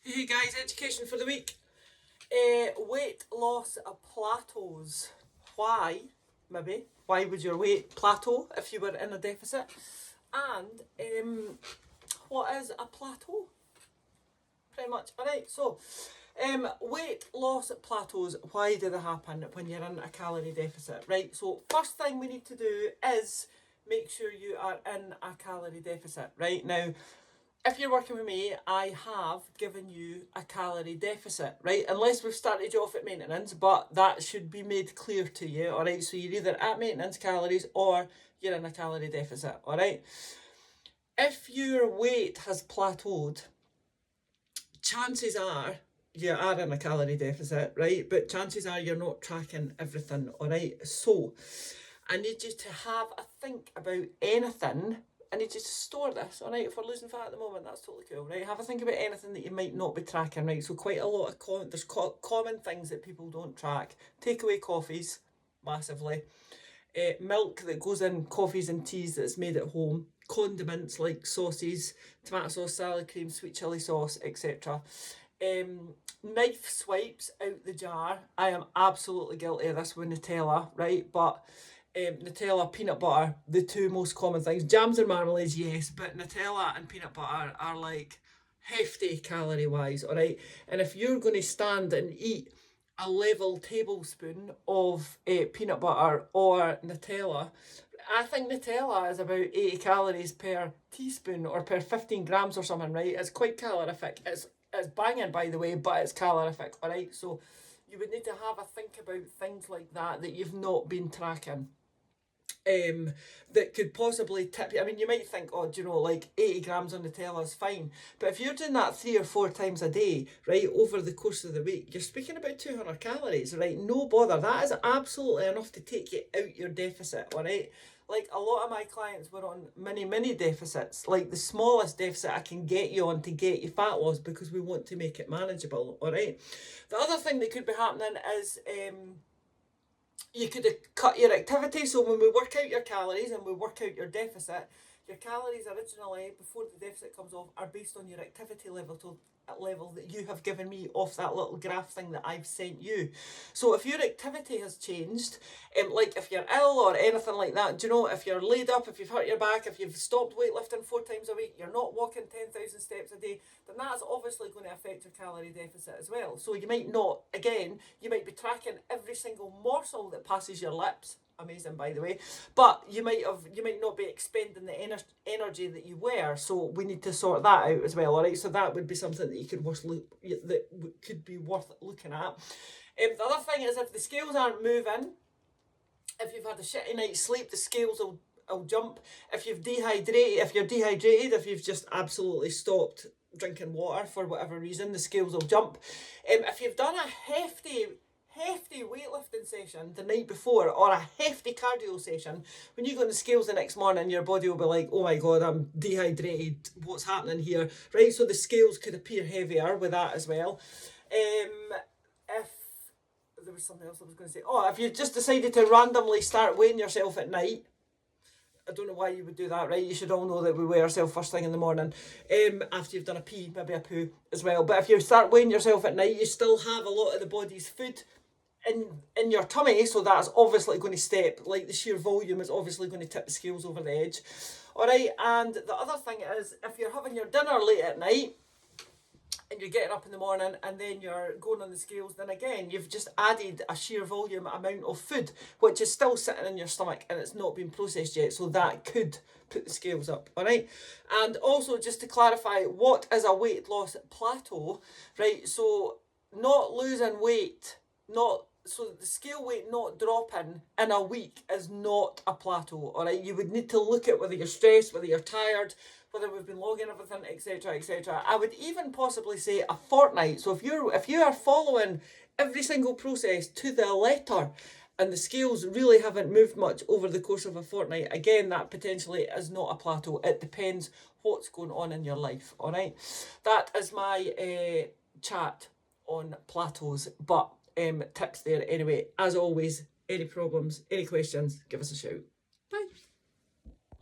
Hey guys, education for the week. Weight loss plateaus. Why, maybe? Why would your weight plateau if you were in a deficit? And what is a plateau? Pretty much. Alright, so weight loss plateaus, why do they happen when you're in a calorie deficit? Right, so first thing we need to do is make sure you are in a calorie deficit. Right, now if you're working with me, I have given you a calorie deficit, right? Unless we've started you off at maintenance, but that should be made clear to you, all right? So you're either at maintenance calories or you're in a calorie deficit, all right? If your weight has plateaued, chances are you are in a calorie deficit, right? But chances are you're not tracking everything, all right? So I need you to have a think about anything. I need you to store this, all right? If we're losing fat at the moment, that's totally cool, right? Have a think about anything that you might not be tracking, right? So quite a lot of there's common things that people don't track. Takeaway coffees, massively. Milk that goes in coffees and teas that's made at home. Condiments like sauces, tomato sauce, salad cream, sweet chilli sauce, etc. Knife swipes out the jar. I am absolutely guilty of this with Nutella, right? But Nutella, peanut butter, the two most common things. Jams and marmalades, yes, but Nutella and peanut butter are like hefty calorie wise, all right? And if you're going to stand and eat a level tablespoon of peanut butter or Nutella, I think Nutella is about 80 calories per teaspoon or per 15 grams or something, right? It's quite calorific. It's banging, by the way, but it's calorific, all right? So you would need to have a think about things like that you've not been tracking. That could possibly tip you. I mean, you might think, oh, do you know, like 80 grams on Nutella is fine. But if you're doing that 3 or 4 times a day, right, over the course of the week, you're speaking about 200 calories, right? No bother. That is absolutely enough to take you out your deficit, all right? Like a lot of my clients were on mini deficits, like the smallest deficit I can get you on to get you fat loss because we want to make it manageable, all right? The other thing that could be happening is you could cut your activity. So when we work out your calories and we work out your deficit, your calories originally, before the deficit comes off, are based on your activity level that you have given me off that little graph thing that I've sent you. So if your activity has changed, like if you're ill or anything like that, do you know, if you're laid up, if you've hurt your back, if you've stopped weightlifting 4 times a week, you're not walking 10,000 steps a day, then that's obviously going to affect your calorie deficit as well. So you might not, again, you might be tracking every single morsel that passes your lips. Amazing, by the way, but you might not be expending the energy that you were, so we need to sort that out as well, all right? So that would be something that could be worth looking at. The other thing is, if the scales aren't moving, if you've had a shitty night's sleep, the scales will jump. If you're dehydrated, if you've just absolutely stopped drinking water for whatever reason, the scales will jump. If you've done a hefty weightlifting session the night before or a hefty cardio session, when you go on the scales the next morning, your body will be like, oh my god, I'm dehydrated, what's happening here, right? So the scales could appear heavier with that as well. If there was something else I was going to say, if you just decided to randomly start weighing yourself at night, I don't know why you would do that, right? You should all know that we weigh ourselves first thing in the morning, after you've done a pee, maybe a poo as well. But if you start weighing yourself at night, you still have a lot of the body's food in your tummy, so that's obviously going to step, like the sheer volume is obviously going to tip the scales over the edge. All right, and the other thing is, if you're having your dinner late at night and you're getting up in the morning and then you're going on the scales, then again, you've just added a sheer volume amount of food, which is still sitting in your stomach and it's not been processed yet, so that could put the scales up, all right? And also, just to clarify, what is a weight loss plateau, right? So not losing weight, so the scale weight not dropping in a week is not a plateau, all right? You would need to look at whether you're stressed, whether you're tired, whether we've been logging everything, etc., etc. I would even possibly say a fortnight. So if you are following every single process to the letter and the scales really haven't moved much over the course of a fortnight, again, that potentially is not a plateau. It depends what's going on in your life, all right? That is my chat on plateaus, but tips there anyway. As always, any problems, any questions, give us a shout. Bye.